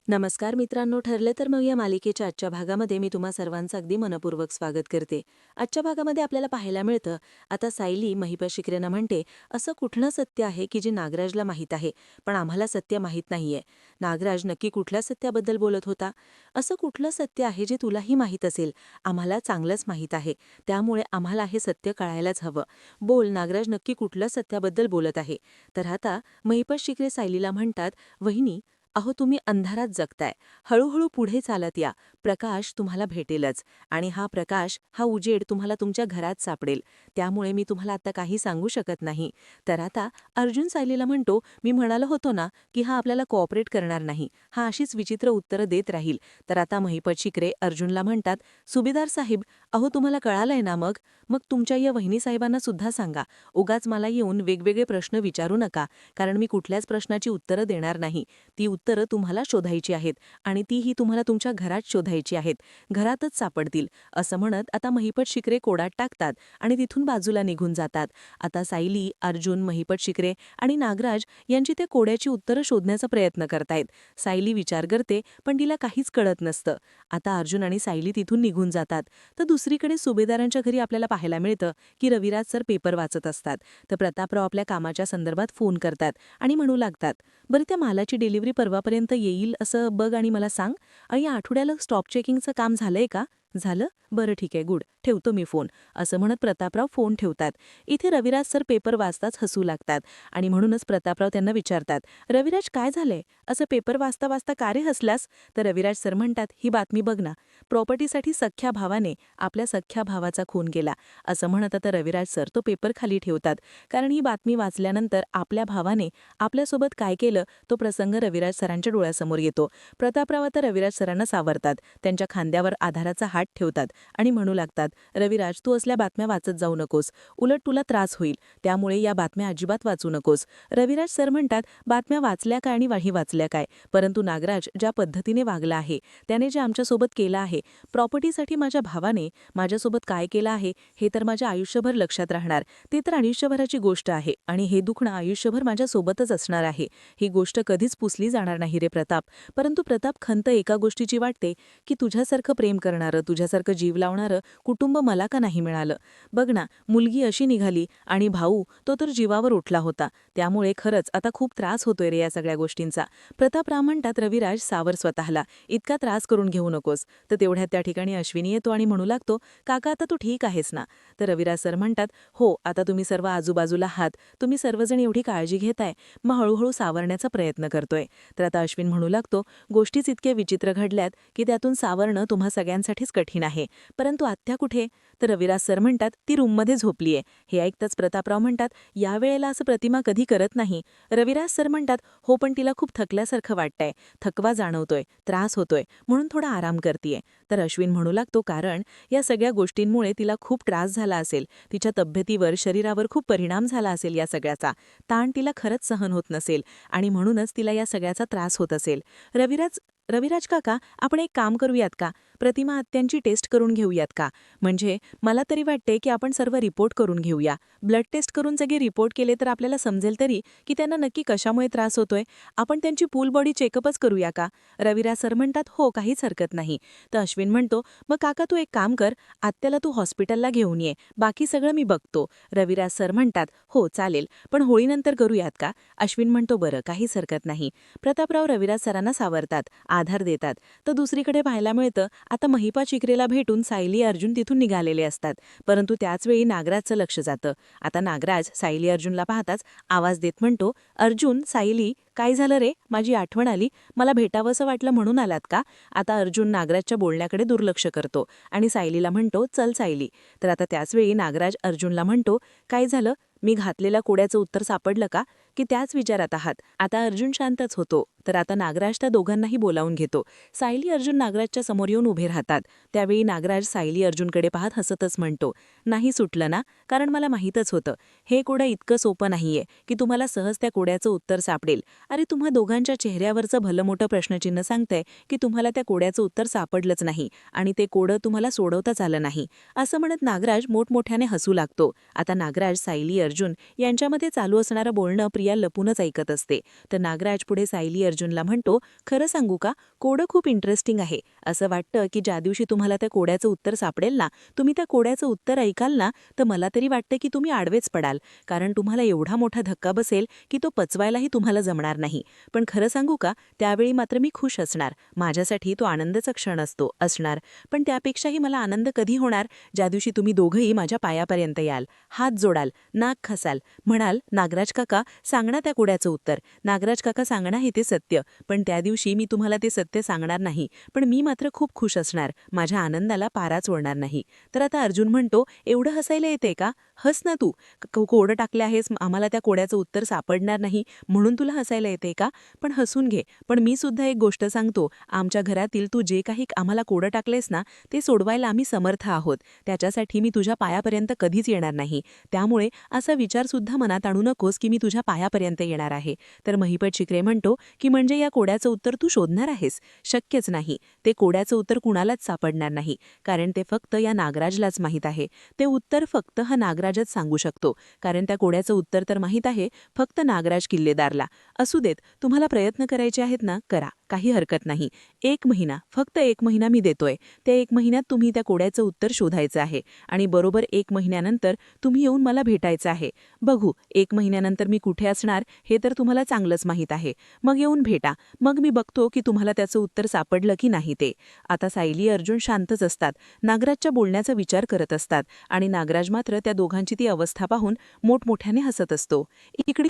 नमस्कार मित्रांनो, ठरले तर मग या मालिकेच्या आजच्या भागामध्ये मी तुम्हा सर्वांचं अगदी मनपूर्वक स्वागत करते. आजच्या भागामध्ये आपल्याला पाहायला मिळतं, आता सायली महिपत शिकरेंना म्हणते, असं कुठलं सत्य आहे की जे नागराजला माहीत आहे, पण आम्हाला सत्य माहीत नाहीये. नागराज नक्की कुठल्या सत्याबद्दल बोलत होता? असं कुठलं सत्य आहे जे तुलाही माहीत असेल? आम्हाला चांगलंच माहीत आहे, त्यामुळे आम्हाला हे सत्य कळायलाच हवं. बोल, नागराज नक्की कुठल्या सत्याबद्दल बोलत आहे? तर आता महिपत शिकरे सायलीला म्हणतात, वहिनी, अहो तुम्ही अंधारात जगताय. हळूहळू पुढे चालत या. प्रकाश तुम्हाला भेटेलच. आणि हा प्रकाश, हा उजेड तुम्हाला तुमच्या घरात सापडेल. त्यामुळे मी तुम्हाला आता काही सांगू शकत नाही. तर आता अर्जुन सायलीला म्हणतो, मी म्हणालो होतो ना की हा आपल्याला कोऑपरेट करणार नाही. हा अशीच विचित्र उत्तरं देत राहील. तर आता महिपत शिकरे अर्जुनला म्हणतात, सुभेदार साहेब, अहो तुम्हाला कळालंय ना मग? मग तुमच्या या वहिनी साहेबांना सुद्धा सांगा. उगाच मला येऊन वेगवेगळे प्रश्न विचारू नका, कारण मी कुठल्याच प्रश्नाची उत्तरं देणार नाही. ती उत्तरं तुम्हाला शोधायची आहेत आणि तीही तुम्हाला तुमच्या घरात शोधायची आहेत. घरातच सापडतील. असं म्हणत आता महिपत शिकरे कोडात टाकतात आणि तिथून बाजूला निघून जातात. आता सायली, अर्जुन, महिपत शिकरे आणि नागराज यांची ते कोड्याची उत्तरं शोधण्याचा प्रयत्न करतायत. सायली विचार करते, पण तिला काहीच कळत नसतं. आता अर्जुन आणि सायली तिथून निघून जातात. तर दुसरीकडे सुभेदारांच्या घरी आपल्याला पाहायला मिळतं की रविराज सर पेपर वाचत असतात. तर प्रतापराव आपल्या कामाच्या संदर्भात फोन करतात आणि म्हणू लागतात, बरं त्या मालाची डिलिव्हरी परवापर्यंत येईल असं बघ आणि मला सांग. या आठवड्याला स्टॉक चेकिंगचं काम झालंय का? झालं? बरं ठीक आहे, गुड, ठेवतो मी फोन. असं म्हणत प्रतापराव फोन ठेवतात. इथे रविराज सर पेपर वाचताच हसू लागतात आणि म्हणूनच प्रतापराव त्यांना विचारतात, रविराज काय झालंय? असं पेपर वाचता वाचता का रे हसलास? तर रविराज सर म्हणतात, ही बातमी बघ ना, प्रॉपर्टीसाठी सख्ख्या भावाने आपल्या सख्ख्या भावाचा खून केला. असं म्हणत आता रविराज सर तो पेपर खाली ठेवतात, कारण ही बातमी वाचल्यानंतर आपल्या भावाने आपल्यासोबत काय केलं तो प्रसंग रविराज सरांच्या डोळ्यासमोर येतो. प्रतापराव आता रविराज सरांना सावरतात, त्यांच्या खांद्यावर आधाराचा हात ठेवतात आणि म्हणू लागतात, रविराज, तू असल्या बातम्या वाचत जाऊ नकोस, उलट तुला त्रास होईल, त्यामुळे या बातम्या अजिबात वाचू नकोस. रविराज सर म्हणतात, बातम्या वाचल्या काय आणि वाही वाचल्या काय, परंतु नागराज ज्या पद्धतीने वागला आहे, त्याने जे आमच्यासोबत केलं आहे, प्रॉपर्टीसाठी माझ्या भावाने माझ्यासोबत काय केलं आहे, हे तर माझ्या आयुष्यभर लक्षात राहणार. ते तर आयुष्यभराची गोष्ट आहे आणि हे दुखणं आयुष्यभर माझ्यासोबतच असणार आहे. ही गोष्ट कधीच पुसली जाणार नाही रे प्रताप. परंतु प्रताप, खंत एका गोष्टीची वाटते की तुझ्यासारखं प्रेम करणारं, तुझ्यासारखं जीव लावणारं कुटुंब मला का नाही मिळालं. बघ ना, मुलगी अशी निघाली आणि भाऊ तो तर जीवावर उठला होता. त्यामुळे खरंच आता खूप त्रास होतोय रे या सगळ्या गोष्टींचा. प्रतापराव म्हणतात, रविराज, सावर स्वतःला, इतका त्रास करून घेऊ नकोस. तर तेवढ्यात त्या ठिकाणी अश्विनी येतो आणि म्हणू लागतो, काका आता तू ठीक आहेस ना? तर रविराज सर म्हणतात, हो, आता तुम्ही सर्व आजूबाजूला आहात, तुम्ही सर्वजण एवढी काळजी घेताय, मग हळूहळू सावरण्याचा प्रयत्न करतोय. तर आता अश्विन म्हणू लागतो, गोष्टीच इतक्या विचित्र घडल्यात की त्यातून सावरणं तुम्हा सगळ्यांसाठीच कठीण आहे. परंतु आत्या कुठे? तर रविराज सर म्हणतात, ती रूममध्ये झोपलीये. हे ऐकताच प्रतापराव म्हणतात, यावेळेला असं प्रतिमा कधी करत नाही. रविराज सर म्हणतात, हो, पण तिला खूप थकल्यासारखं वाटतंय, थकवा जाणवतोय, त्रास होतोय, म्हणून थोडा आराम करतीये. तर अश्विन म्हणू लागतो, कारण या सगळ्या गोष्टींमुळे तिला खूप त्रास झाला असेल, तिच्या तब्येतीवर, शरीरावर खूप परिणाम झाला असेल, या सगळ्याचा ताण तिला खरंच सहन होत नसेल आणि म्हणूनच तिला या सगळ्याचा त्रास होत असेल. रविराज रविराज काका, आपण एक काम करूयात का? प्रतिमा आत्यांची टेस्ट करून घेऊयात का? म्हणजे मला तरी वाटते की आपण सर्व रिपोर्ट करून घेऊया. ब्लड टेस्ट करून सगळे रिपोर्ट केले तर आपल्याला समजेल तरी की त्यांना नक्की कशामुळे त्रास होतोय. आपण त्यांची फुल बॉडी चेकअपच करूया का? रविराज सर म्हणतात, हो, काहीच हरकत नाही. तर अश्विन म्हणतो, मग काका तू एक काम कर, आत्याला तू हॉस्पिटलला घेऊन ये, बाकी सगळं मी बघतो. रविराज सर म्हणतात, हो चालेल, पण होळीनंतर करूयात का? अश्विन म्हणतो, बरं, काहीच हरकत नाही. प्रतापराव रविराज सरांना सावरतात, आधार देतात. तर दुसरीकडे पाहायला मिळतं, आता महिपत शिकरेला भेटून सायली, अर्जुन तिथून निघालेले असतात. परंतु त्याचवेळी नागराजचं लक्ष जातं. आता नागराज सायली अर्जुनला पाहताच आवाज देत म्हणतो, अर्जुन, सायली, काय झालं रे? माझी आठवण आली, मला भेटावंसं वाटलं म्हणून आलात का? आता अर्जुन नागराजच्या बोलण्याकडे दुर्लक्ष करतो आणि सायलीला म्हणतो, चल सायली. तर आता त्याचवेळी नागराज अर्जुनला म्हणतो, काय झालं? मी घातलेल्या कोड्याचं उत्तर सापडलं का? की त्याच विचारात आहात? आता अर्जुन शांतच होतो. तर आता नागराज त्या दोघांनाही बोलावून घेतो. सायली अर्जुन नागराजच्या समोर येऊन उभे राहतात. त्यावेळी नागराज सायली अर्जुनकडे पाहत हसतच म्हणतो, नाही सुटलं ना, कारण मला माहीतच होतं, हे कोडं इतकं सोपं नाहीये की तुम्हाला सहज त्या कोड्याचं उत्तर सापडेल. अरे, तुम्हा दोघांच्या चेहऱ्यावरचं भलं मोठं प्रश्नचिन्ह सांगतंय की तुम्हाला त्या कोड्याचं उत्तर सापडलंच नाही आणि ते कोडं तुम्हाला सोडवताच आलं नाही. असं म्हणत नागराज मोठमोठ्याने हसू लागतो. आता नागराज, सायली, अर्जुन यांच्यामध्ये चालू असणारं बोलणं प्रिया लपूनच ऐकत असते. तर नागराज पुढे सायली अर्जुनला म्हणतो, खरं सांगू का, कोडं खूप इंटरेस्टिंग आहे. असं वाटतं की ज्या दिवशी तुम्हाला त्या कोड्याचं उत्तर सापडेल ना, तुम्ही त्या कोड्याचं उत्तर ऐकाल ना, तर मला तरी वाटतं की तुम्ही आडवेच पडाल, कारण तुम्हाला एवढा मोठा धक्का बसेल की तो पचवायलाही तुम्हाला जमणार नाही. पण खरं सांगू का, त्यावेळी मात्र मी खुश असणार. माझ्यासाठी तो आनंदाचा क्षण असणार. पण त्यापेक्षाही मला आनंद कधी होणार, ज्या दिवशी तुम्ही दोघंही माझ्या पायापर्यंत याल, हात जोडाल, नाक खसाल, म्हणाल, नागराज काका सांगणा त्या कोड्याचं उत्तर, नागराज काका सांगणा हे ते सत्य. पण त्या दिवशी मी तुम्हाला ते सत्य सांगणार नाही, पण मी मात्र खूप खुश असणार. माझ्या आनंदाला पाराच उरणार नाही. तर आता अर्जुन म्हणतो, एवढं हसायला येते का? हस ना तू. कोडं टाकले आहेस, आम्हाला त्या कोड्याचं उत्तर सापडणार नाही म्हणून तुला हसायला येते का? पण हसून घे. पण मी सुद्धा एक गोष्ट सांगतो, आमच्या घरातील तू जे काही आम्हाला कोडं टाकलेस ना, ते सोडवायला आम्ही समर्थ आहोत. त्याच्यासाठी मी तुझ्या पायापर्यंत कधीच येणार नाही. त्यामुळे असा विचार सुद्धा मनात आणू नकोस की मी तुझ्या पायापर्यंत येणार आहे. तर महिपत शिक्रे म्हणतो की म्हणजे या कोड्याचं उत्तर तू शोधणार आहेस? शक्यच नाही. ते कोड्याचं उत्तर कुणालाच सापडणार नाही, कारण ते फक्त या नागराजलाच माहीत आहे. ते उत्तर फक्त हा नागराजच सांगू शकतो, कारण त्या कोड्याचं उत्तर तर माहीत आहे फक्त नागराज किल्लेदारला. असू देत, तुम्हाला प्रयत्न करायचे आहेत ना, करा, काही हरकत नाही. 1 महिना, फक्त 1 महिना मी देतोय. त्या 1 महिन्यात तुम्ही त्या कोड्याचं उत्तर शोधायचं आहे आणि बरोबर 1 महिन्यानंतर तुम्ही येऊन मला भेटायचं आहे. बघू 1 महिन्यानंतर मी कुठे असणार हे तर तुम्हाला चांगलंच माहीत आहे. मग येऊन भेटा. मग मी बघतो की तुम्हाला त्याचं उत्तर सापडलं की नाही ते. आता सायली अर्जुन शांतच असतात, नागराजच्या बोलण्याचा विचार करत असतात आणि नागराज मात्र त्या दोघांची ती अवस्था पाहून मोठमोठ्याने हसत असतो. इकडे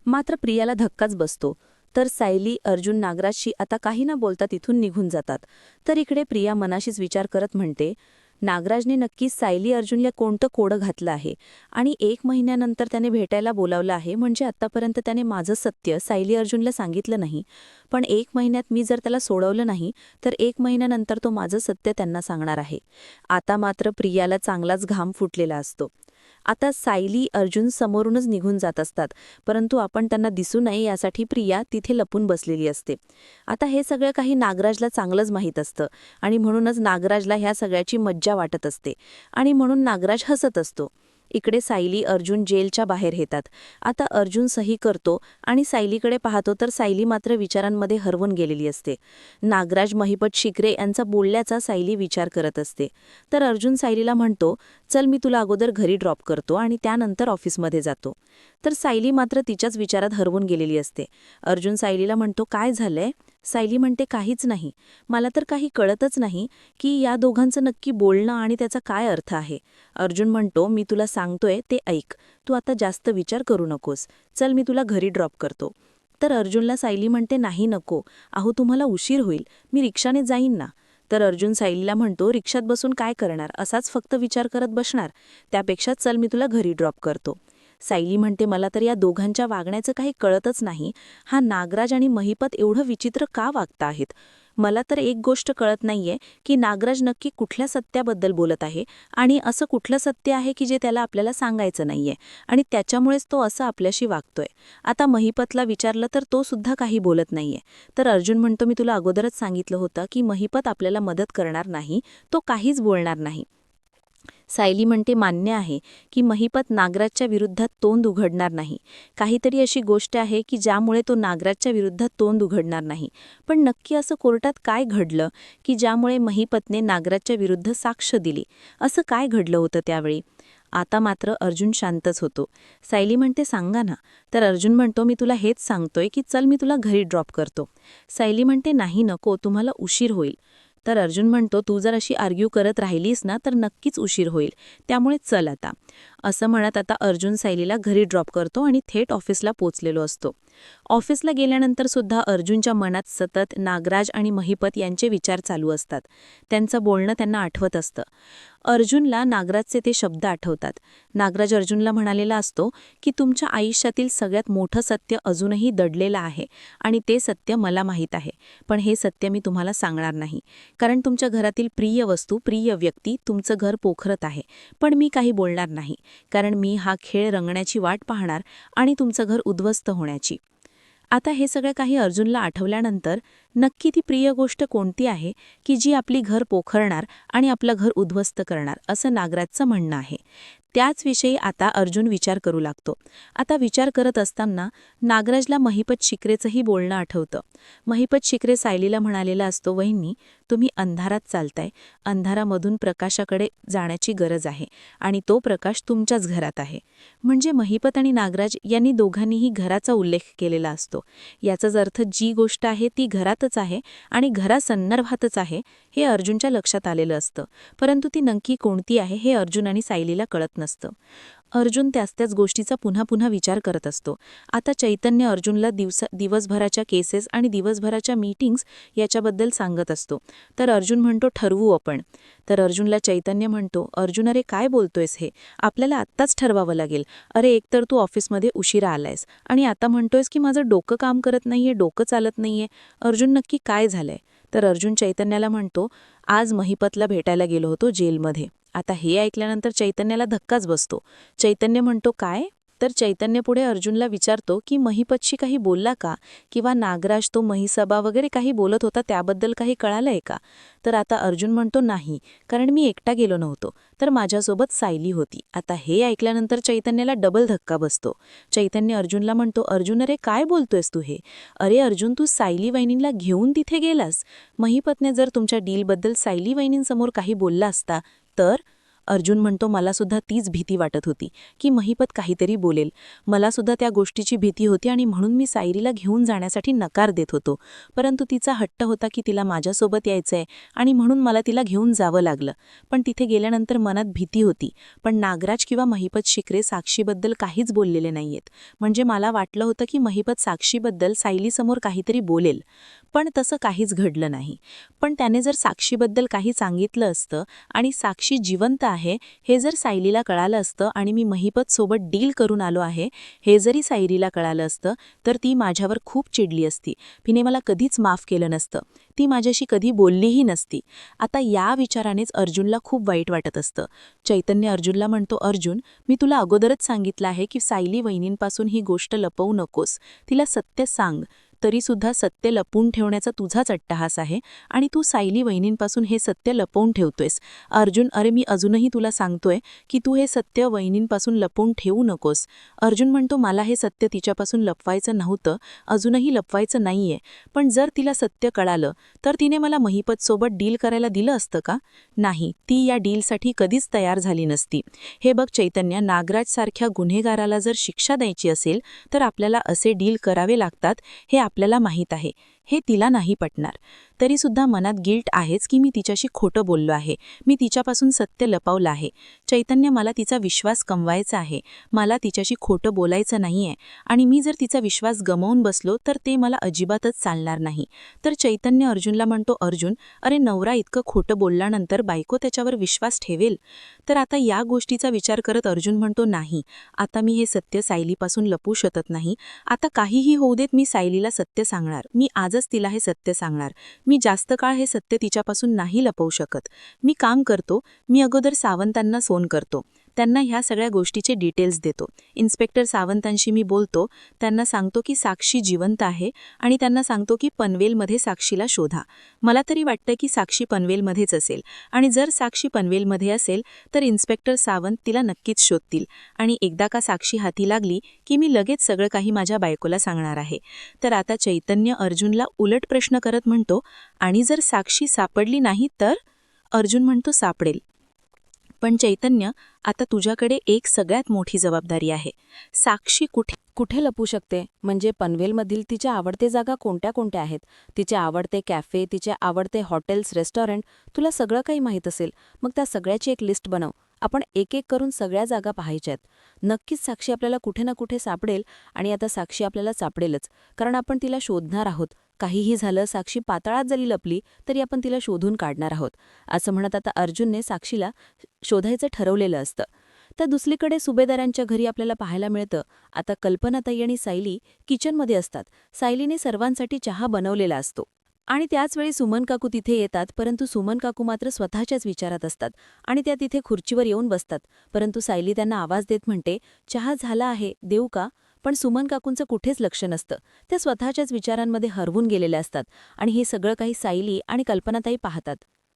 मात्र प्रियाला धक्काच बसतो. तर सायली, अर्जुन नागराजशी आता काही न बोलता तिथून निघून जातात. तर इकडे प्रिया मनाशीच विचार करत म्हणते, नागराजने नक्की सायली अर्जुनला कोणतं कोडं घातलं आहे आणि 1 महिन्यानंतर त्याने भेटायला बोलावलं आहे, म्हणजे आत्तापर्यंत त्याने माझं सत्य सायली अर्जुनला सांगितलं नाही. पण 1 महिन्यात मी जर त्याला सोडवलं नाही, तर 1 महिन्यानंतर तो माझं सत्य त्यांना सांगणार आहे. आता मात्र प्रियाला चांगलाच घाम फुटलेला असतो. आता सायली अर्जुन समोरूनच निघून जात असतात, परंतु आपण त्यांना दिसू नये यासाठी प्रिया तिथे लपून बसलेली असते. आता हे सगळं काही नागराजला चांगलंच माहीत असतं आणि म्हणूनच नागराजला ह्या सगळ्याची मज्जा वाटत असते आणि म्हणून नागराज हसत असतो. इकडे सायली अर्जुन जेलच्या बाहेर येतात. आता अर्जुन सही करतो आणि सायलीकडे पाहतो, तर सायली मात्र विचारांमध्ये हरवून गेलेली असते. नागराज, महिपत शिक्रे यांचा बोलल्याचा सायली विचार करत असते. तर अर्जुन सायलीला म्हणतो, चल मी तुला अगोदर घरी ड्रॉप करतो आणि त्यानंतर ऑफिसमध्ये जातो. तर सायली मात्र तिच्याच विचारात हरवून गेलेली असते. अर्जुन सायलीला म्हणतो, काय झालंय? सायली म्हणते, काहीच नाही. मला तर काही कळतच नाही की या दोघांचं नक्की बोलणं आणि त्याचा काय अर्थ आहे. अर्जुन म्हणतो, मी तुला सांगतोय ते ऐक. तू आता जास्त विचार करू नकोस. चल मी तुला घरी ड्रॉप करतो. तर अर्जुनला सायली म्हणते, नाही नको. अहो तुम्हाला उशीर होईल. मी रिक्षाने जाईन ना. तर अर्जुन सायलीला म्हणतो, रिक्षात बसून काय करणार? असाच फक्त विचार करत बसणार. त्यापेक्षा चल मी तुला घरी ड्रॉप करतो. सायली म्हणते, मला तर या दोघांच्या वागण्याचं काही कळतच नाही. हा नागराज आणि महिपत एवढं विचित्र का वागता आहेत? मला तर एक गोष्ट कळत नाहीये की नागराज नक्की कुठल्या सत्याबद्दल बोलत आहे आणि असं कुठलं सत्य आहे की जे त्याला आपल्याला सांगायचं नाहीये आणि त्याच्यामुळेच तो असं आपल्याशी वागतोय. आता महिपतला विचारलं तर तो सुद्धा काही बोलत नाहीये. तर अर्जुन म्हणतो, मी तुला अगोदरच सांगितलं होतं की महिपत आपल्याला मदत करणार नाही, तो काहीच बोलणार नाही. सायली म्हणते, मान्य आहे की महिपत नागराजच्या विरुद्धात तोंड उघडणार नाही. काहीतरी अशी गोष्ट आहे की ज्यामुळे तो नागराजच्या विरुद्धात तोंड उघडणार नाही. पण नक्की असं कोर्टात काय घडलं की ज्यामुळे महिपतने नागराजच्या विरुद्ध साक्ष दिली? असं काय घडलं होतं त्यावेळी? आता मात्र अर्जुन शांतच होतो. सायली म्हणते, सांगा ना. तर अर्जुन म्हणतो, मी तुला हेच सांगतोय की चल मी तुला घरी ड्रॉप करतो. सायली म्हणते, नाही नको, तुम्हाला उशीर होईल. तर अर्जुन म्हणतो, तू जर अशी आर्ग्यू करत राहिलीस ना तर नक्कीच उशीर होईल, त्यामुळे चल आता. असं म्हणत आता अर्जुन सायलीला घरी ड्रॉप करतो आणि थेट ऑफिसला पोचलेलो असतो. ऑफिसला गेल्यानंतर सुद्धा अर्जुनच्या मनात सतत नागराज आणि महिपत यांचे विचार चालू असतात. त्यांचं बोलणं त्यांना आठवत असतं. अर्जुनला नागराजचे ते शब्द आठवतात. नागराज अर्जुनला म्हणालेला असतो की तुमच्या आयुष्यातील सगळ्यात मोठं सत्य अजूनही दडलेलं आहे आणि ते सत्य मला माहीत आहे, पण हे सत्य मी तुम्हाला सांगणार नाही, कारण तुमच्या घरातील प्रिय वस्तू, प्रिय व्यक्ती तुमचं घर पोखरत आहे. पण मी काही बोलणार नाही, कारण मी हा खेळ रंगण्याची वाट पाहणार आणि तुमचं घर उद्ध्वस्त होण्याची. आता हे सगळं काही अर्जुनला आठवल्यानंतर नक्की ती प्रिय गोष्ट कोणती आहे की जी आपली घर पोखरणार आणि आपलं घर उद्ध्वस्त करणार, असं नागराजचं म्हणणं आहे. त्याचविषयी आता अर्जुन विचार करू लागतो. आता विचार करत असताना नागराजला महिपत शिकरेचंही बोलणं आठवतं. महिपत शिकरे सायलीला म्हणालेला असतो, वहिनी तुम्ही अंधारात चालताय, अंधारामधून प्रकाशाकडे जाण्याची गरज आहे आणि तो प्रकाश तुमच्याच घरात आहे. म्हणजे महिपत आणि नागराज यांनी दोघांनीही घराचा उल्लेख केलेला असतो. याचाच अर्थ जी गोष्ट आहे ती घरातच आहे आणि घरासंदर्भातच आहे हे अर्जुनच्या लक्षात आलेलं असतं. परंतु ती नक्की कोणती आहे हे अर्जुन आणि सायलीला कळत नसतं. अर्जुन त्याच गोष्टीचा पुन्हा पुन्हा विचार करत असतो. आता चैतन्य अर्जुनला दिवसभराच्या केसेस आणि दिवसभराच्या मीटिंग्स याच्याबद्दल सांगत असतो. तर अर्जुन म्हणतो ठरवू आपण. तर अर्जुनला चैतन्य म्हणतो, अर्जुन अरे काय बोलतोयस हे, आपल्याला आत्ताच ठरवावं लागेल. अरे एकतर तू ऑफिसमध्ये उशिरा आलायस आणि आता म्हणतोयस की माझं डोकं काम करत नाहीये, डोकं चालत नाहीये. अर्जुन नक्की काय झालंय? तर अर्जुन चैतन्याला म्हणतो, आज महिपतला भेटायला गेलो होतो जेलमध्ये. आता हे ऐकल्यानंतर चैतन्याला धक्काच बसतो. चैतन्य म्हणतो काय? तर चैतन्य पुढे अर्जुनला विचारतो की महिपतशी काही बोलला का, किंवा नागराज तो महिसभा वगैरे काही बोलत होता त्याबद्दल काही कळालंय का? तर आता अर्जुन म्हणतो नाही, कारण मी एकटा गेलो नव्हतो, तर माझ्यासोबत सायली होती. आता हे ऐकल्यानंतर चैतन्याला डबल धक्का बसतो. चैतन्य अर्जुनला म्हणतो, अर्जुन अरे काय बोलतोयस तू हे? अरे अर्जुन तू सायली वहिनींना घेऊन तिथे गेलास. महिपतने जर तुमच्या डीलबद्दल सायली वहिनींसमोर काही बोलला असता तर? अर्जुन म्हणतो, मला सुद्धा तीच भीती वाटत होती की महिपत काहीतरी बोलेल. मला सुद्धा त्या गोष्टीची भीती होती आणि म्हणून मी सायलीला घेऊन जाण्यासाठी नकार देत होतो. परंतु तिचा हट्ट होता की तिला माझ्यासोबत यायचंय आणि म्हणून मला तिला घेऊन जावं लागलं. पण तिथे गेल्यानंतर मनात भीती होती. पण नागराज किंवा महिपत शिकरे साक्षीबद्दल काहीच बोललेले नाहीयेत. म्हणजे मला वाटलं होतं की महिपत साक्षीबद्दल सायलीसमोर काहीतरी बोलेल. पण तसं काहीच घडलं नाही. पण त्याने जर साक्षीबद्दल काही सांगितलं असतं आणि साक्षी जिवंत आहे हे जर सायलीला कळालं असतं आणि मी महिपत सोबत डील करून आलो आहे हे जरी सायलीला कळालं असतं तर ती माझ्यावर खूप चिडली असती. तिने मला कधीच माफ केलं नसतं. ती माझ्याशी कधी बोललीही नसती. आता या विचारानेच अर्जुनला खूप वाईट वाटत असतं. चैतन्य अर्जुनला म्हणतो, अर्जुन मी तुला अगोदरच सांगितलं आहे की सायली वहिनींपासून ही गोष्ट लपवू नकोस. तिला सत्य सांग. तरीसुद्धा सत्य लपवून ठेवण्याचा तुझाच अट्टहास आहे आणि तू सायली वहिनींपासून हे सत्य लपवून ठेवतोयस. अर्जुन अरे मी अजूनही तुला सांगतोय की तू हे सत्य वहिनींपासून लपवून ठेवू नकोस. अर्जुन म्हणतो, मला हे सत्य तिच्यापासून लपवायचं नव्हतं, अजूनही लपवायचं नाहीये. पण जर तिला सत्य कळालं तर तिने मला महिपतसोबत डील करायला दिलं असतं का? नाही, ती या डीलसाठी कधीच तयार झाली नसती. हे बघ चैतन्य, नागराजसारख्या गुन्हेगाराला जर शिक्षा द्यायची असेल तर आपल्याला असे डील करावे लागतात हे आपल्याला माहीत आहे. हे तिला नाही पटणार. तरीसुद्धा मनात गिल्ट आहेच की मी तिच्याशी खोटं बोललो आहे, मी तिच्यापासून सत्य लपवलं आहे. चैतन्य, मला तिचा विश्वास कमवायचा आहे, मला तिच्याशी खोटं बोलायचं नाहीये आणि मी जर तिचा विश्वास गमावून बसलो तर ते मला अजिबातच चालणार नाही. तर चैतन्य अर्जुनला म्हणतो, अर्जुन अरे नवरा इतकं खोटं बोलल्यानंतर बायको त्याच्यावर विश्वास ठेवेल? तर आता या गोष्टीचा विचार करत अर्जुन म्हणतो, नाही, आता मी हे सत्य सायलीपासून लपवू शकत नाही. आता काहीही होऊ देत, मी सायलीला सत्य सांगणार. मी आजच तिला हे सत्य सांगणार. मी जास्त काळ हे सत्य तिच्यापासून नाही लपवू शकत. मी काम करतो, मी अगोदर सावंतांना फोन करतो, त्यांना ह्या सगळ्या गोष्टीचे डिटेल्स देतो. इन्स्पेक्टर सावंतांशी मी बोलतो, त्यांना सांगतो की साक्षी जिवंत आहे आणि त्यांना सांगतो की पनवेलमध्ये साक्षीला शोधा. मला तरी वाटतं की साक्षी पनवेलमध्येच असेल आणि जर साक्षी पनवेलमध्ये असेल तर इन्स्पेक्टर सावंत तिला नक्कीच शोधतील आणि एकदा का साक्षी हाती लागली की मी लगेच सगळं काही माझ्या बायकोला सांगणार आहे. तर आता चैतन्य अर्जुनला उलट प्रश्न करत म्हणतो, आणि जर साक्षी सापडली नाही तर? अर्जुन म्हणतो, सापडेल. पण चैतन्य, आता तुझ्याकडे एक सगळ्यात मोठी जबाबदारी आहे. साक्षी कुठे लपू शकते? म्हणजे पनवेलमधील तिच्या आवडते जागा कोणत्या कोणत्या आहेत, तिचे आवडते कॅफे, तिचे आवडते हॉटेल्स, रेस्टॉरंट, तुला सगळं काही माहीत असेल. मग त्या सगळ्याची एक लिस्ट बनव. आपण एक एक करून सगळ्या जागा पाहायच्यात. नक्कीच साक्षी आपल्याला कुठे ना कुठे सापडेल आणि आता साक्षी आपल्याला सापडेलच, कारण आपण तिला शोधणार आहोत. काहीही झालं, साक्षी पाताळात जरी लपली तरी आपण तिला शोधून काढणार आहोत. असं म्हणत आता अर्जुनने साक्षीला शोधायचं ठरवलेलं असतं. तर दुसरीकडे सुभेदारांच्या घरी आपल्याला पाहायला मिळतं, आता कल्पनाताई आणि सायली किचनमध्ये असतात. सायलीने सर्वांसाठी चहा बनवलेला असतो आणि त्याचवेळी सुमन काकू तिथे येतात. परंतु सुमन काकू मात्र स्वतःच्याच विचारात असतात आणि त्या तिथे खुर्चीवर येऊन बसतात. परंतु सायली त्यांना आवाज देत म्हणते, चहा झाला आहे, देऊ का? पण सुमन काकूंचं कुठेच लक्ष नसतं. त्या स्वतःच्याच विचारांमध्ये हरवून गेलेल्या असतात आणि हे सगळं काही सायली आणि कल्पनाताई पाहतात.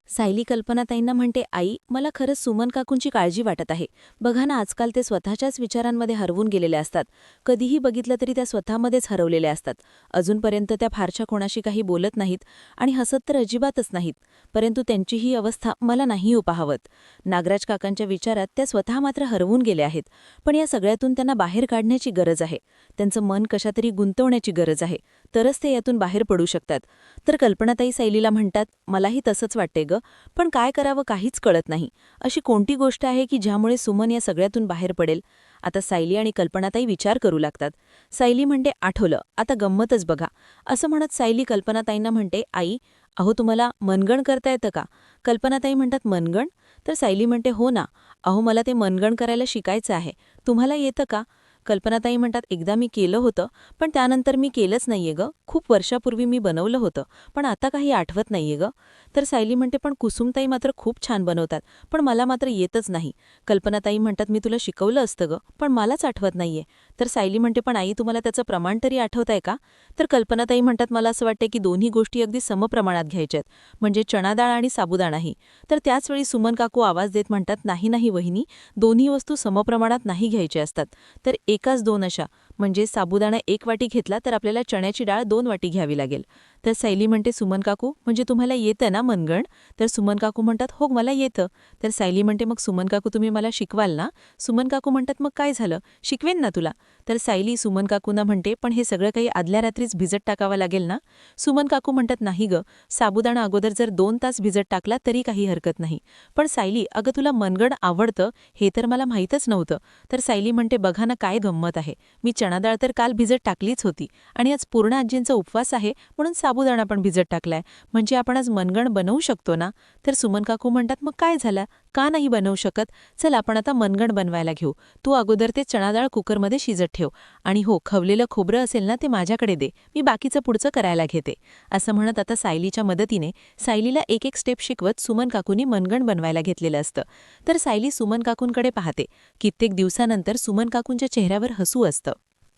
सायली कल्पनाताईंना म्हणते, आई, मला खरंच सुमन काकूंची काळजी वाटत आहे. बघा ना, आजकाल ते स्वतःच्याच विचारांमध्ये हरवून गेलेले असतात. कधीही बघितलं तरी त्या स्वतःमध्येच हरवलेल्या असतात. अजूनपर्यंत त्या फारशा कोणाशी काही बोलत नाहीत आणि हसत तर अजिबातच नाहीत. परंतु त्यांची ही अवस्था मला नाही पाहावत. नागराज काकांच्या विचारात त्या स्वतः मात्र हरवून गेल्या आहेत. पण या सगळ्यातून त्यांना बाहेर काढण्याची गरज आहे. त्यांचं मन कशातरी गुंतवण्याची गरज आहे. तरच ते यातून बाहेर पडू शकतात. तर कल्पनाताई सायलीला म्हणतात, मलाही तसंच वाटते ग, पण काय करावं काहीच कळत नाही. अशी कोणती गोष्ट आहे की ज्यामुळे सुमन या सगळ्यातून बाहेर पडेल? आता सायली आणि कल्पनाताई विचार करू लागतात. सायली म्हणते, आठवलं, आता गंमतच बघा. असं म्हणत सायली कल्पनाताईंना म्हणते, आई, अहो, तुम्हाला मनगण करता येतं का? कल्पनाताई म्हणतात, मनगण? तर सायली म्हणते, हो ना, अहो, मला ते मनगण करायला शिकायचं आहे. तुम्हाला येतं का? कल्पनाताई म्हणतात, एकदा मी केलं होतं, पण त्यानंतर मी केलंच नाहीये ग. खूप वर्षापूर्वी मी बनवलं होतं, पण आता काही आठवत नाहीये ग. तर सायली म्हणते, पण कुसुमताई मात्र खूप छान बनवतात, पण मला मात्र येतच नाही. कल्पनाताई म्हणतात, मी तुला शिकवलं असतं ग, पण मलाच आठवत नाहीये. तर सायली म्हणते, पण आई, तुम्हाला त्याचं प्रमाण तरी आठवतंय का? तर कल्पनाताई म्हणतात, मला असं वाटतं की दोन्ही गोष्टी अगदी समप्रमाणात घ्यायच्यात, म्हणजे चणा डाळ आणि साबुदाणाही. तर त्याचवेळी सुमन काकू आवाज देत म्हणतात, नाही नाही वहिनी, दोन्ही वस्तू समप्रमाणात नाही घ्यायच्या असतात. तर एकाच दोन अशा, म्हणजे साबुदाणा 1 वाटी घेतला तर आपल्याला चण्याची डाळ 2 वाटी घ्यावी लागेल. तर सायली म्हणते, सुमन काकू, म्हणजे तुम्हाला येतं ना मनगण? तर सुमन काकू म्हणतात, हो, मला येतं. तर सायली म्हणते, मग सुमन काकू, तुम्ही मला शिकवाल ना? सुमन काकू म्हणतात, मग काय झालं, शिकवेन ना तुला. तर सायली सुमन काकूंना म्हणते, पण हे सगळं काही आदल्या रात्रीच भिजत टाकावं लागेल ना? सुमन काकू म्हणतात, नाही ग, साबुदाणा अगोदर जर 2 तास भिजत टाकला तरी काही हरकत नाही. पण सायली, अगं, तुला मनगण आवडतं हे तर मला माहीतच नव्हतं. तर सायली म्हणते, बघा ना काय गंमत आहे, मी चणा डाळ तर काल भिजत टाकलीच होती आणि आज पूर्ण आजींचा उपवास आहे म्हणून साबुदाणा पण भिजत टाकलाय, म्हणजे आपण आज मनगण बनवू शकतो ना? तर सुमन काकू म्हणतात, मग काय झालं, का नाही बनवू शकत? चल, आपण आता मनगण बनवायला घेऊ. तू अगोदर ते चणा डाळ कुकरमध्ये शिजत ठेव आणि हो, खवलेलं खोबरं असेल ना ते माझ्याकडे दे, मी बाकीचं पुढचं करायला घेते. असं म्हणत आता सायलीच्या मदतीने सायलीला एक एक स्टेप शिकवत सुमन काकूंनी मनगण बनवायला घेतलेलं असतं. तर सायली सुमन काकूंकडे पाहते. कित्येक दिवसानंतर सुमन काकूंच्या चेहऱ्यावर हसू असतं.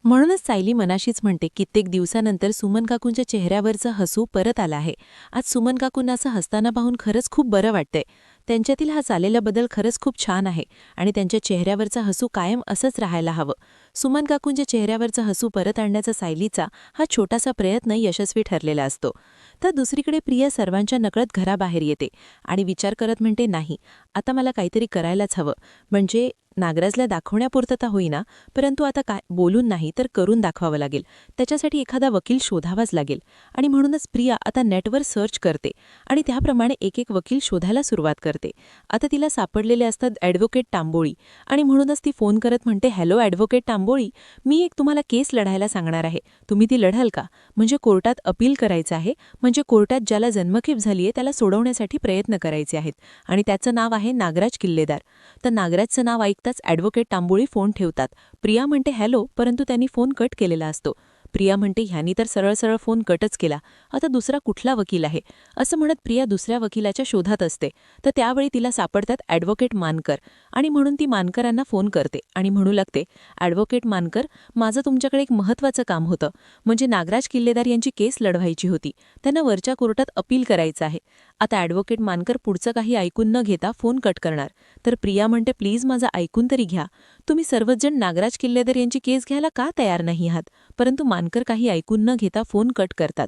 म्हणूनच सायली मनाशीच म्हणते, कित्येक दिवसानंतर सुमन काकूंच्या चेहऱ्यावरचं हसू परत आलं आहे. आज सुमन काकूंना असं हसताना पाहून खरंच खूप बरं वाटतंय. त्यांच्यातील हा चाललेला बदल खरंच खूप छान आहे आणि त्यांच्या चेहऱ्यावरचं हसू कायम असंच राहायला हवं. सुमन काकूंच्या चेहऱ्यावरचं हसू परत आणण्याचा सायलीचा हा छोटासा प्रयत्न यशस्वी ठरलेला असतो. तर दुसरीकडे प्रिया सर्वांच्या नकळत घराबाहेर येते आणि विचार करत म्हणते, नाही, आता मला काहीतरी करायलाच हवं. म्हणजे नागराजला दाखवण्यापुरतं तर होईना, परंतु आता काय, बोलून नाही तर करून दाखवावं लागेल. त्याच्यासाठी एखादा वकील शोधावाच लागेल आणि म्हणूनच प्रिया आता नेटवर सर्च करते आणि त्याप्रमाणे एक एक वकील शोधायला सुरुवात करते. आता तिला सापडलेले असतात ॲडव्होकेट तांबोळी आणि म्हणूनच ती फोन करत म्हणते, हॅलो ॲडव्होकेट तांबोळी, मी एक तुम्हाला केस लढायला सांगणार आहे, तुम्ही ती लढाल का? म्हणजे कोर्टात अपील करायचं आहे, म्हणजे कोर्टात ज्याला जन्मठेप झालीये त्याला सोडवण्यासाठी प्रयत्न करायचे आहेत आणि त्याचं नाव आहे नागराज किल्लेदार. तर नागराजचं नाव ऐकताच ॲडव्होकेट तांबोळी फोन ठेवतात. प्रिया म्हणते, हॅलो, परंतु त्यांनी फोन कट केलेला असतो. प्रिया म्हणते, ह्यानी तर सरळ सरळ फोन कटच केला, आता दुसरा कुठला वकील आहे? असं म्हणत प्रिया दुसऱ्या वकिलाच्या शोधात असते. तर त्यावेळी तिला सापडतात ॲडव्होकेट मानकर आणि म्हणून ती मानकरांना फोन करते आणि म्हणू लागते, ॲडव्होकेट मानकर, माझं तुमच्याकडे एक महत्त्वाचं काम होतं. म्हणजे नागराज किल्लेदार यांची केस लढवायची होती, त्यांना वरच्या कोर्टात अपील करायचं आहे. आता ॲडव्होकेट मानकर पुढचं काही ऐकून न घेता फोन कट करणार. तर प्रिया म्हणते, प्लीज माझं ऐकून तरी घ्या, तुम्ही सर्वजण नागराज किल्लेदार यांची केस घ्यायला का तयार नाही आहात? परंतु मानकर काही ऐकून न घेता फोन कट करतात.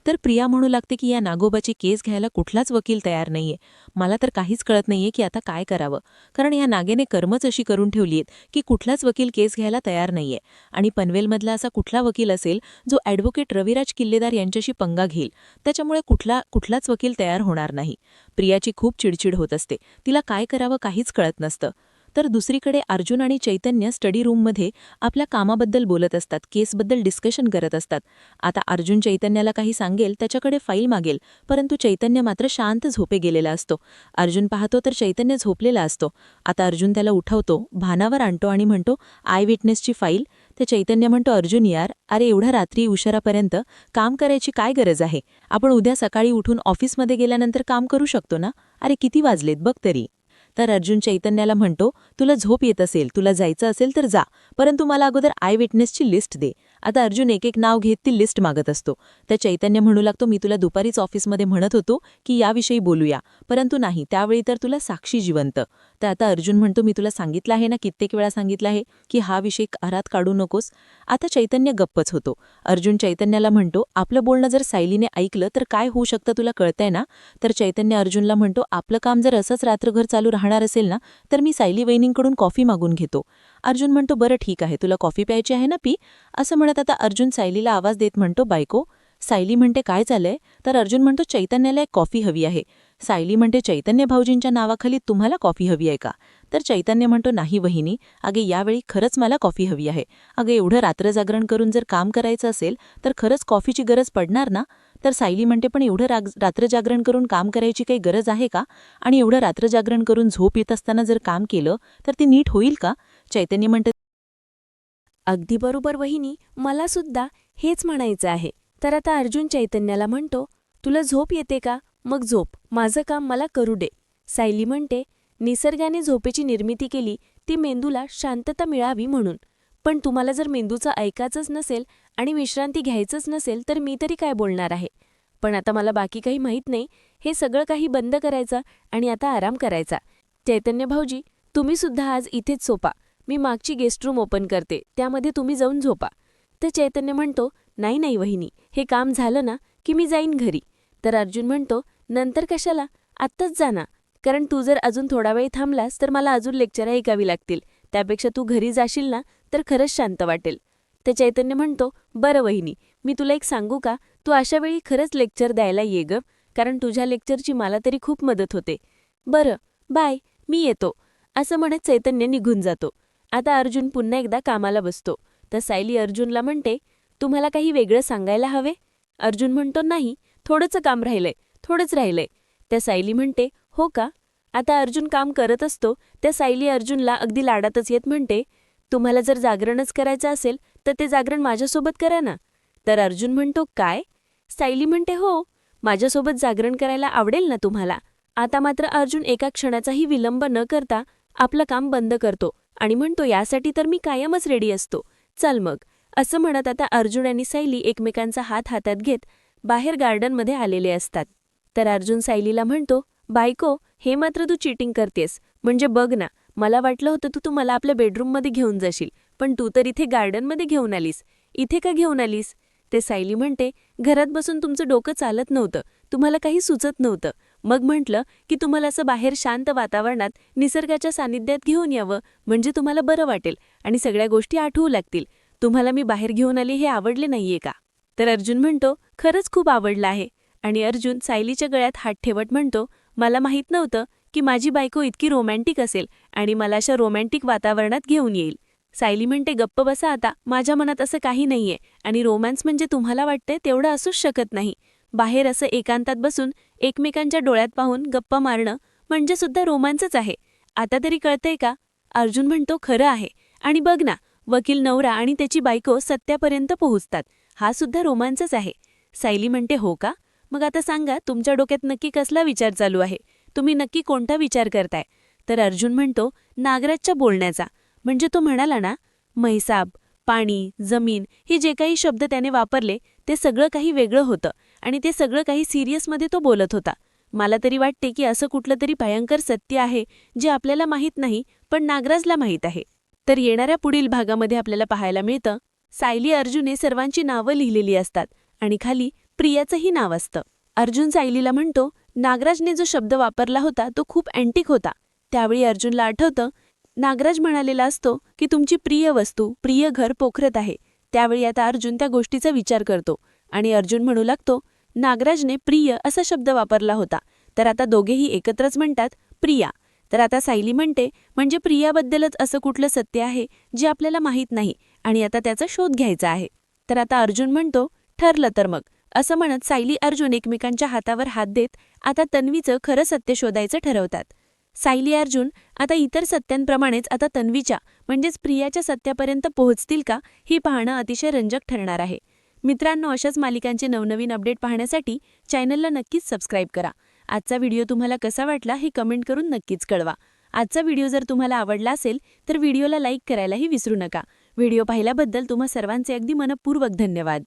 तर प्रिया म्हणू लागते की या नागोबाची केस घ्यायला कुठलाच वकील तयार नाहीये. मला तर काहीच कळत नाहीये की आता काय करावं, कारण या नागेने कर्मच अशी करून ठेवली आहेत की कुठलाच वकील केस घ्यायला तयार नाहीये आणि पनवेलमधला असा कुठला वकील असेल जो ॲडव्होकेट रविराज किल्लेदार यांच्याशी पंगा घेईल, त्याच्यामुळे कुठलाच वकील तयार होणार नाही. प्रियाची खूप चिडचिड होत असते, तिला काय करावं काहीच कळत नसतं. तर दुसरीकडे अर्जुन आणि चैतन्य स्टडी रूममध्ये आपल्या कामाबद्दल बोलत असतात, केसबद्दल डिस्कशन करत असतात. आता अर्जुन चैतन्याला काही सांगेल, त्याच्याकडे फाईल मागेल, परंतु चैतन्य मात्र शांत झोपे गेलेला असतो. अर्जुन पाहतो तर चैतन्य झोपलेला असतो. आता अर्जुन त्याला उठवतो, भानावर आणतो आणि म्हणतो, आय विटनेसची फाईल. ते चैतन्य म्हणतो, अर्जुन यार, अरे एवढ्या रात्री उशिरापर्यंत काम करायची काय गरज आहे? आपण उद्या सकाळी उठून ऑफिसमध्ये गेल्यानंतर काम करू शकतो ना? अरे किती वाजलेत बघ तरी. तर अर्जुन चैतन्याला म्हणतो, तुला झोप येत असेल, तुला जायचं असेल तर जा, परंतु मला अगोदर आय विटनेसची लिस्ट दे. आता अर्जुन एक एक नाव घेत ती लिस्ट मागत असतो. तर चैतन्य म्हणू लागतो, मी तुला दुपारीच ऑफिसमध्ये म्हणत होतो की याविषयी बोलूया, परंतु नाही, त्यावेळी तर तुला साक्षी जिवंत. तर आता अर्जुन म्हणतो, मी तुला सांगितलं आहे ना, कित्येक वेळा सांगितलं आहे की हा विषय आरात काढू नकोस. आता चैतन्य गप्पच होतो. अर्जुन चैतन्याला म्हणतो, आपलं बोलणं जर सायलीने ऐकलं तर काय होऊ शकतं तुला कळतंय ना? तर चैतन्य अर्जुनला म्हणतो, आपलं काम जर असंच रात्रभर चालू राहणार असेल ना, तर मी सायली वहिनींकडून कॉफी मागून घेतो. अर्जुन म्हणतो, बरं ठीक आहे, तुला कॉफी प्यायची आहे ना, पी. असं म्हणत आता अर्जुन सायलीला आवाज देत म्हणतो, बायको. सायली म्हणते, काय झालंय? तर अर्जुन म्हणतो, चैतन्याला एक कॉफी हवी आहे. सायली म्हणते, चैतन्य भाऊजींच्या नावाखाली तुम्हाला कॉफी हवी आहे का? तर चैतन्य म्हणतो, नाही वहिनी, अगे यावेळी खरंच मला कॉफी हवी आहे. अगं एवढं रात्रजागरण करून जर काम करायचं असेल तर खरंच कॉफीची गरज पडणार ना? तर सायली म्हणते, पण एवढं रात्रजागरण करून काम करायची काही गरज आहे का? आणि एवढं रात्रजागरण करून झोप येत असताना जर काम केलं तर ते नीट होईल का? चैतन्य म्हणते, अगदी बरोबर वहिनी, मला सुद्धा हेच म्हणायचं आहे. तर आता अर्जुन चैतन्याला म्हणतो, तुला झोप येते का? मग झोप, माझं काम मला करू दे. सायली म्हणते, निसर्गाने झोपेची निर्मिती केली ती मेंदूला शांतता मिळावी म्हणून. पण तुम्हाला जर मेंदूचं ऐकायचंच नसेल आणि विश्रांती घ्यायचंच नसेल तर मी तरी काय बोलणार आहे. पण आता मला बाकी काही माहीत नाही. हे सगळं काही बंद करायचं आणि आता आराम करायचा. चैतन्य भाऊजी, तुम्ही सुद्धा आज इथेच झोपा. मी मागची गेस्ट रूम ओपन करते, त्यामध्ये तुम्ही जाऊन झोपा. तर चैतन्य म्हणतो, नाही नाही वहिनी, हे काम झालं ना की मी जाईन घरी. तर अर्जुन म्हणतो, नंतर कशाला, आत्ताच जा ना. कारण तू जर अजून थोडा वेळ थांबलास तर मला अजून लेक्चर ऐकावी लागतील. त्यापेक्षा तू घरी जाशील ना तर खरंच शांत वाटेल. ते चैतन्य म्हणतो, बरं वहिनी, मी तुला एक सांगू का, तू अशा वेळी खरंच लेक्चर द्यायला ये ग, कारण तुझ्या लेक्चरची मला तरी खूप मदत होते. बरं, बाय, मी येतो. असं म्हणत चैतन्य निघून जातो. आता अर्जुन पुन्हा एकदा कामाला बसतो. तर सायली अर्जुनला म्हणते, तुम्हाला काही वेगळं सांगायला हवे? अर्जुन म्हणतो, नाही, थोडंच काम राहिलंय, थोडंच राहिलंय. त्या सायली म्हणते, हो का? आता अर्जुन काम करत असतो. त्या सायली अर्जुनला अगदी लाडातच येत म्हणते, तुम्हाला जर जागरणच करायचं असेल तर ते जागरण माझ्यासोबत करा ना. तर अर्जुन म्हणतो, काय? सायली म्हणते, हो, माझ्यासोबत जागरण करायला आवडेल ना तुम्हाला? आता मात्र अर्जुन एका क्षणाचाही विलंब न करता आपलं काम बंद करतो आणि म्हणतो, यासाठी तर मी कायमच रेडी असतो. चल मग. असं म्हणत आता अर्जुन आणि सायली एकमेकांचा हात हातात घेत बाहेर गार्डनमध्ये आलेले असतात. तर अर्जुन सायलीला म्हणतो, बायको, हे मात्र तू चीटिंग करतेस. म्हणजे बघ ना, मला वाटलं होतं तू मला आपल्या बेडरूममध्ये घेऊन जाशील, पण तू तर इथे गार्डनमध्ये घेऊन आलीस. इथे का घेऊन आलीस? ते सायली म्हणते, घरात बसून तुमचं डोकं चालत नव्हतं, तुम्हाला काही सुचत नव्हतं. मग म्हटलं की तुम्हाला असं बाहेर शांत वातावरणात निसर्गाच्या सानिध्यात घेऊन यावं, म्हणजे तुम्हाला बरं वाटेल आणि सगळ्या गोष्टी आठवू लागतील. तुम्हाला मी बाहेर घेऊन आले हे आवडले नाहीये का? तर अर्जुन म्हणतो, खरंच खूप आवडलं आहे. आणि अर्जुन सायलीच्या गळ्यात हात ठेवत म्हणतो, मला माहीत नव्हतं की माझी बायको इतकी रोमॅन्टिक असेल आणि मला अशा रोमॅन्टिक वातावरणात घेऊन येईल. सायली म्हणते, गप्प बसा आता, माझ्या मनात असं काही नाहीये आणि रोमॅन्स म्हणजे तुम्हाला वाटतंय तेवढं असूच शकत नाही. बाहेर असं एकांतात बसून एकमेकांच्या डोळ्यात पाहून गप्पा मारणं म्हणजे सुद्धा रोमांचच आहे. आता तरी कळतंय का? अर्जुन म्हणतो, खरं आहे. आणि बघ ना, वकील नवरा आणि त्याची बायको सत्यापर्यंत पोहोचतात, हा सुद्धा रोमांचच आहे. सायली म्हणते, हो का? मग आता सांगा, तुमच्या डोक्यात नक्की कसला विचार चालू आहे? तुम्ही नक्की कोणता विचार करताय? तर अर्जुन म्हणतो, नागराजच्या बोलण्याचा. म्हणजे तो म्हणाला ना, म्हैसाब, पाणी, जमीन, हे जे काही शब्द त्याने वापरले ते सगळं काही वेगळं होतं आणि ते सगळं काही सिरियसमध्ये तो बोलत होता. मला तरी वाटते की असं कुठलं तरी भयंकर सत्य आहे जे आपल्याला माहीत नाही, पण नागराजला माहीत आहे. तर येणाऱ्या पुढील भागामध्ये आपल्याला पाहायला मिळतं, सायली अर्जुने सर्वांची नावं लिहिलेली असतात आणि खाली प्रियाचंही नाव असतं. अर्जुन सायलीला म्हणतो, नागराजने जो शब्द वापरला होता तो खूप अँटिक होता. त्यावेळी अर्जुनला आठवतं, नागराज म्हणालेला असतो की तुमची प्रिय वस्तू, प्रिय घर पोखरत आहे. त्यावेळी आता अर्जुन त्या गोष्टीचा विचार करतो आणि अर्जुन म्हणू लागतो, नागराजने प्रिय असा शब्द वापरला होता. तर आता दोघेही एकत्रच म्हणतात, प्रिया. तर आता सायली म्हणते, म्हणजे प्रियाबद्दलच असं कुठलं सत्य आहे जे आपल्याला माहीत नाही आणि आता त्याचा शोध घ्यायचा आहे. तर आता अर्जुन म्हणतो, ठरलं तर मग. असं म्हणत सायली अर्जुन एकमेकांच्या हातावर हात देत आता तन्वीचं खरं सत्य शोधायचं ठरवतात. सायली अर्जुन आता इतर सत्यांप्रमाणेच आता तन्वीच्या म्हणजेच प्रियाच्या सत्यापर्यंत पोहोचतील का, हे पाहणं अतिशय रंजक ठरणार आहे. मित्रांनो, अशाच मालिकांचे नवनवीन अपडेट पाहण्यासाठी चॅनलला नक्कीच सबस्क्राईब करा. आजचा व्हिडिओ तुम्हाला कसा वाटला हे कमेंट करून नक्कीच कळवा. आजचा व्हिडिओ जर तुम्हाला आवडला असेल तर व्हिडिओला लाईक करायलाही विसरू नका. व्हिडिओ पाहिल्याबद्दल तुम्हा सर्वांचे अगदी मनपूर्वक धन्यवाद.